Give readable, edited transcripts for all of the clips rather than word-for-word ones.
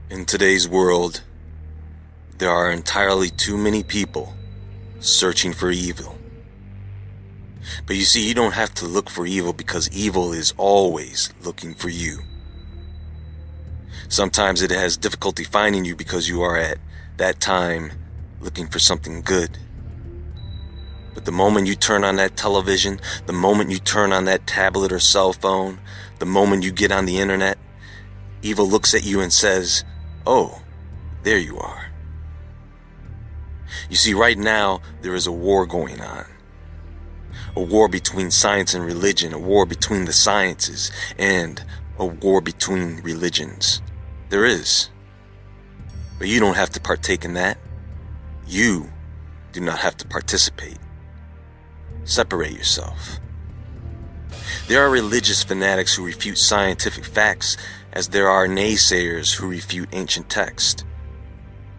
In today's world, there are entirely too many people searching for evil. But you see, you don't have to look for evil because evil is always looking for you. Sometimes it has difficulty finding you because you are at that time looking for something good. But the moment you turn on that television, the moment you turn on that tablet or cell phone, the moment you get on the internet, evil looks at you and says, "Oh, there you are." You see, right now, there is a war going on. A war between science and religion, a war between the sciences, and a war between religions. There is. But you don't have to partake in that. You do not have to participate. Separate yourself. There are religious fanatics who refute scientific facts, as there are naysayers who refute ancient text.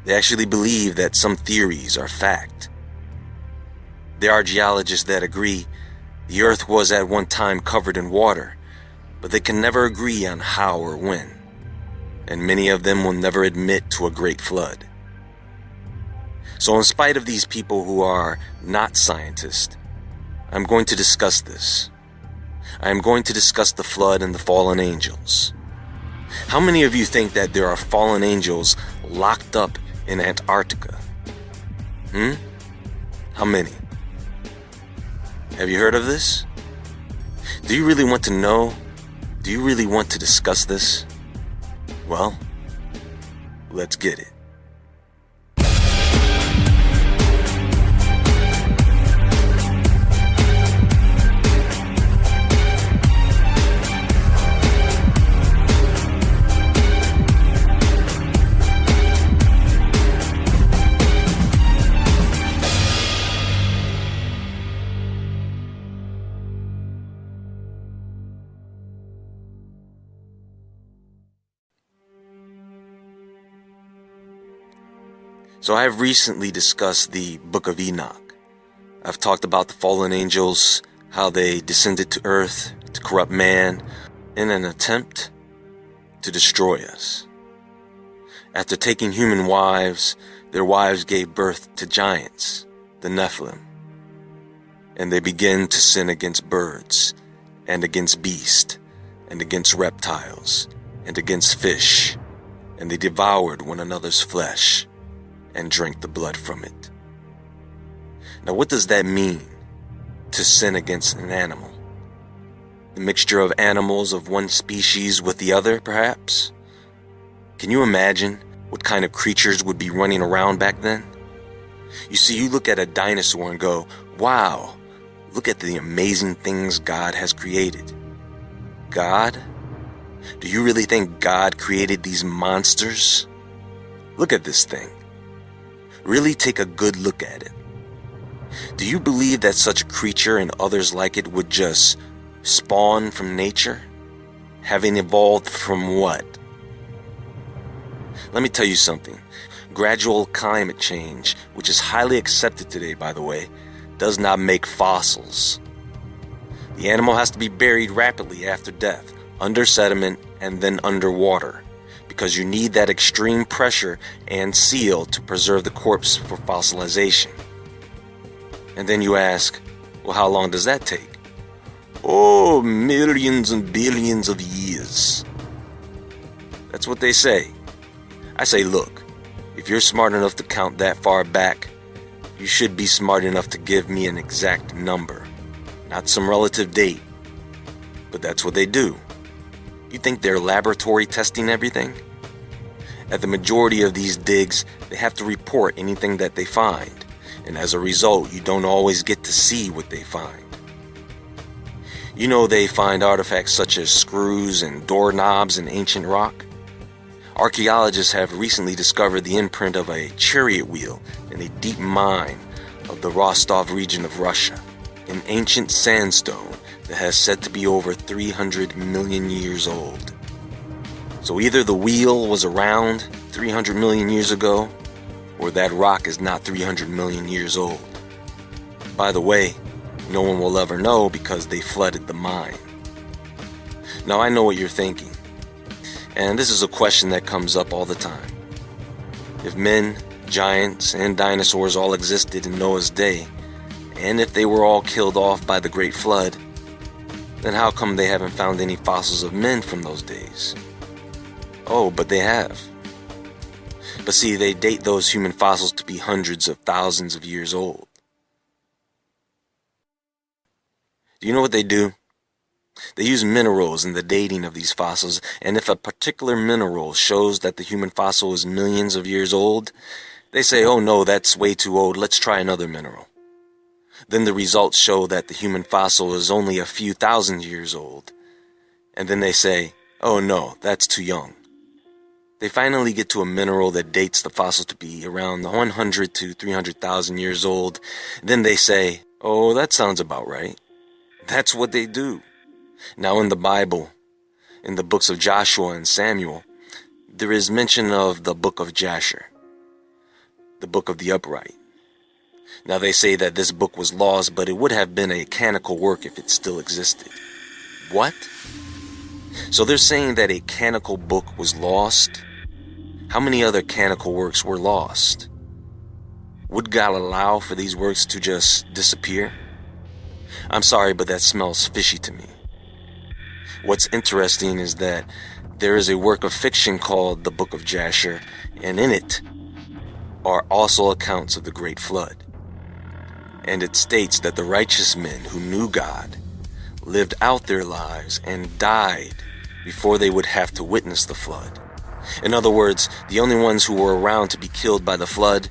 They actually believe that some theories are fact. There are geologists that agree the earth was at one time covered in water, but they can never agree on how or when. And many of them will never admit to a great flood. So in spite of these people who are not scientists, I'm going to discuss this. I am going to discuss the flood and the fallen angels. How many of you think that there are fallen angels locked up in Antarctica? How many? Have you heard of this? Do you really want to know? Do you really want to discuss this? Well, let's get it. So I have recently discussed the Book of Enoch. I've talked about the fallen angels, how they descended to earth to corrupt man in an attempt to destroy us. After taking human wives, their wives gave birth to giants, the Nephilim. And they began to sin against birds, and against beasts, and against reptiles, and against fish, and they devoured one another's flesh, and drank the blood from it. Now what does that mean, to sin against an animal? The mixture of animals of one species with the other, perhaps? Can you imagine what kind of creatures would be running around back then? You see, you look at a dinosaur and go, wow, look at the amazing things God has created. God? Do you really think God created these monsters? Look at this thing. Really take a good look at it. Do you believe that such a creature and others like it would just spawn from nature? Having evolved from what? Let me tell you something. Gradual climate change, which is highly accepted today, by the way, does not make fossils. The animal has to be buried rapidly after death, under sediment and then underwater, because you need that extreme pressure and seal to preserve the corpse for fossilization. And then you ask, well, how long does that take? Oh, millions and billions of years. That's what they say. I say, look, if you're smart enough to count that far back, you should be smart enough to give me an exact number, not some relative date. But that's what they do. You think they're laboratory testing everything? At the majority of these digs, they have to report anything that they find, and as a result, you don't always get to see what they find. You know, they find artifacts such as screws and doorknobs in ancient rock. Archaeologists have recently discovered the imprint of a chariot wheel in a deep mine of the Rostov region of Russia, in ancient sandstone that has said to be over 300 million years old. So either the wheel was around 300 million years ago, or that rock is not 300 million years old. By the way, no one will ever know because they flooded the mine. Now I know what you're thinking. And this is a question that comes up all the time. If men, giants, and dinosaurs all existed in Noah's day, and if they were all killed off by the Great Flood, then how come they haven't found any fossils of men from those days? Oh, but they have. But see, they date those human fossils to be hundreds of thousands of years old. Do you know what they do? They use minerals in the dating of these fossils, and if a particular mineral shows that the human fossil is millions of years old, they say, oh no, that's way too old, let's try another mineral. Then the results show that the human fossil is only a few thousand years old, and then they say, oh no, that's too young. They finally get to a mineral that dates the fossil to be around 100 to 300,000 years old. Then they say, oh, that sounds about right. That's what they do. Now in the Bible, in the books of Joshua and Samuel, there is mention of the book of Jasher, the book of the upright. Now they say that this book was lost, but it would have been a canonical work if it still existed. What? So they're saying that a canonical book was lost? How many other canonical works were lost? Would God allow for these works to just disappear? I'm sorry, but that smells fishy to me. What's interesting is that there is a work of fiction called the Book of Jasher, and in it are also accounts of the Great Flood. And it states that the righteous men who knew God lived out their lives and died before they would have to witness the flood. In other words, the only ones who were around to be killed by the flood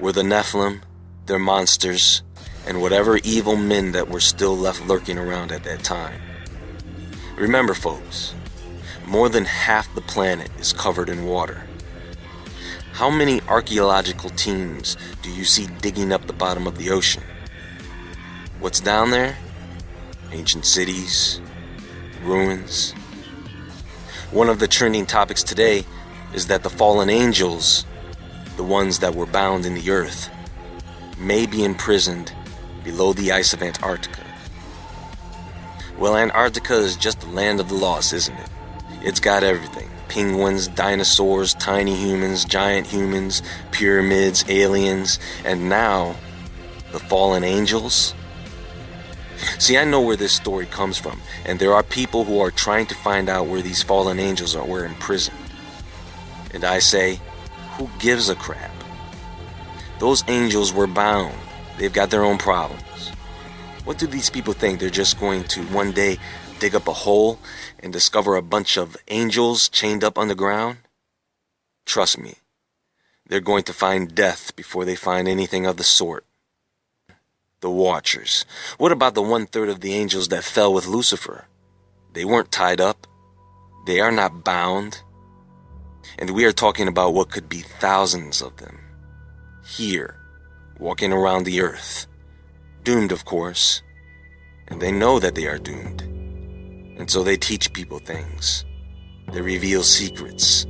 were the Nephilim, their monsters, and whatever evil men that were still left lurking around at that time. Remember, folks, more than half the planet is covered in water. How many archaeological teams do you see digging up the bottom of the ocean? What's down there? Ancient cities, ruins. One of the trending topics today is that the fallen angels, the ones that were bound in the earth, may be imprisoned below the ice of Antarctica. Well, Antarctica is just the land of the lost, isn't it? It's got everything. Penguins, dinosaurs, tiny humans, giant humans, pyramids, aliens, and now the fallen angels. See, I know where this story comes from, and there are people who are trying to find out where these fallen angels were imprisoned. And I say, who gives a crap? Those angels were bound. They've got their own problems. What do these people think? They're just going to one day dig up a hole and discover a bunch of angels chained up underground? Trust me, they're going to find death before they find anything of the sort. The Watchers. What about the 1/3 of the angels that fell with Lucifer? They weren't tied up. They are not bound. And we are talking about what could be thousands of them. Here, walking around the earth. Doomed, of course. And they know that they are doomed. And so they teach people things. They reveal secrets.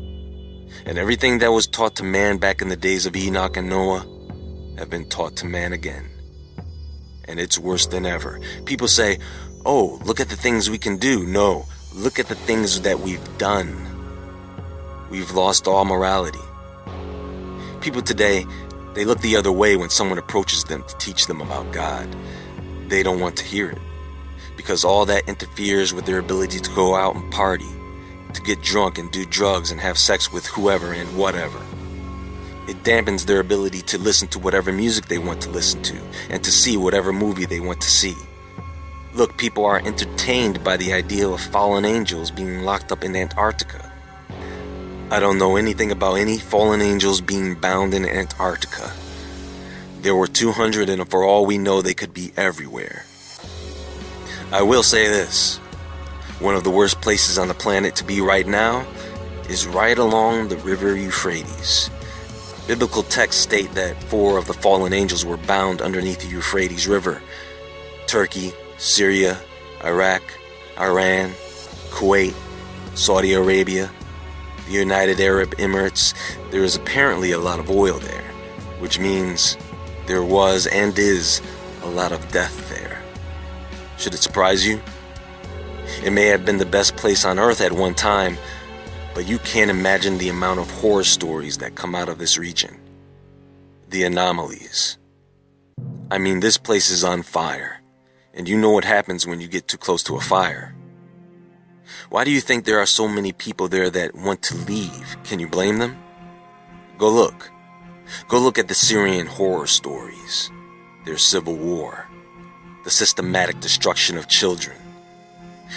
And everything that was taught to man back in the days of Enoch and Noah have been taught to man again. And it's worse than ever. People say, oh, look at the things we can do. No, look at the things that we've done. We've lost all morality. People today, they look the other way when someone approaches them to teach them about God. They don't want to hear it, because all that interferes with their ability to go out and party, to get drunk and do drugs and have sex with whoever and whatever. It dampens their ability to listen to whatever music they want to listen to and to see whatever movie they want to see. Look, people are entertained by the idea of fallen angels being locked up in Antarctica. I don't know anything about any fallen angels being bound in Antarctica. There were 200, and for all we know, they could be everywhere. I will say this. One of the worst places on the planet to be right now is right along the river Euphrates. Biblical texts state that 4 of the fallen angels were bound underneath the Euphrates River. Turkey, Syria, Iraq, Iran, Kuwait, Saudi Arabia, the United Arab Emirates. There is apparently a lot of oil there, which means there was and is a lot of death there. Should it surprise you? It may have been the best place on earth at one time, but you can't imagine the amount of horror stories that come out of this region. The anomalies. I mean, this place is on fire, and you know what happens when you get too close to a fire. Why do you think there are so many people there that want to leave? Can you blame them? Go look. Go look at the Syrian horror stories, their civil war, the systematic destruction of children.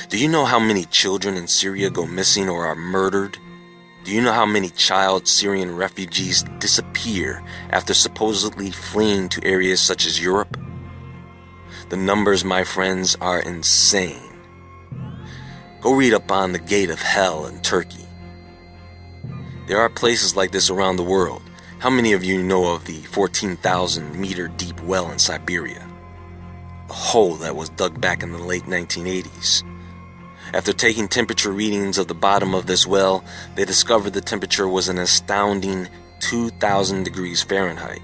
Do you know how many children in Syria go missing or are murdered? Do you know how many child Syrian refugees disappear after supposedly fleeing to areas such as Europe? The numbers, my friends, are insane. Go read up on the Gate of Hell in Turkey. There are places like this around the world. How many of you know of the 14,000 meter deep well in Siberia? A hole that was dug back in the late 1980s. After taking temperature readings of the bottom of this well, they discovered the temperature was an astounding 2,000 degrees Fahrenheit.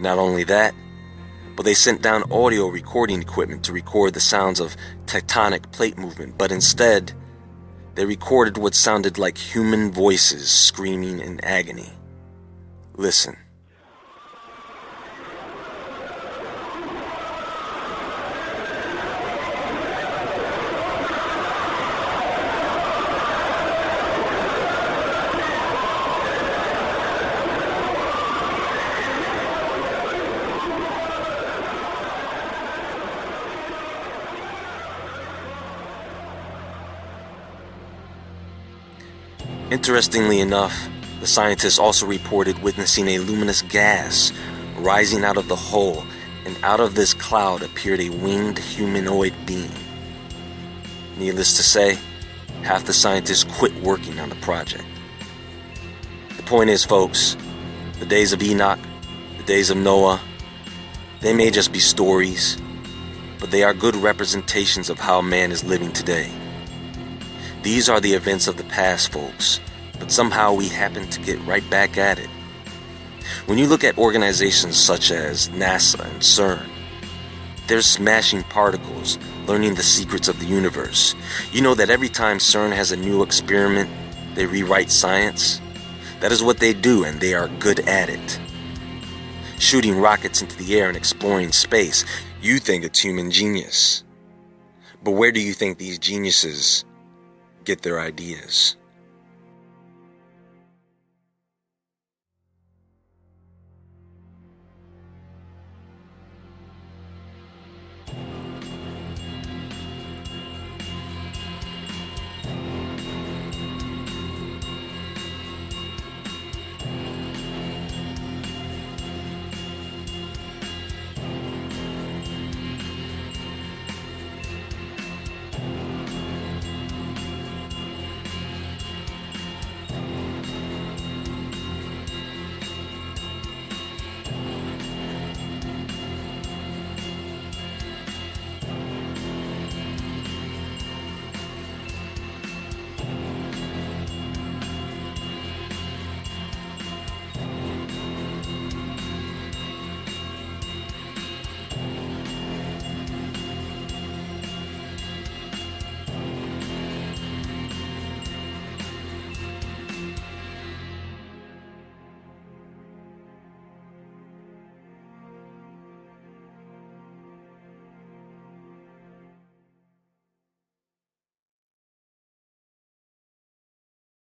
Not only that, but they sent down audio recording equipment to record the sounds of tectonic plate movement, but instead, they recorded what sounded like human voices screaming in agony. Listen. Interestingly enough, the scientists also reported witnessing a luminous gas rising out of the hole, and out of this cloud appeared a winged humanoid being. Needless to say, half the scientists quit working on the project. The point is, folks, the days of Enoch, the days of Noah, they may just be stories, but they are good representations of how man is living today. These are the events of the past, folks, but somehow we happen to get right back at it. When you look at organizations such as NASA and CERN, they're smashing particles, learning the secrets of the universe. You know that every time CERN has a new experiment, they rewrite science? That is what they do, and they are good at it. Shooting rockets into the air and exploring space, you think it's human genius. But where do you think these geniuses get their ideas?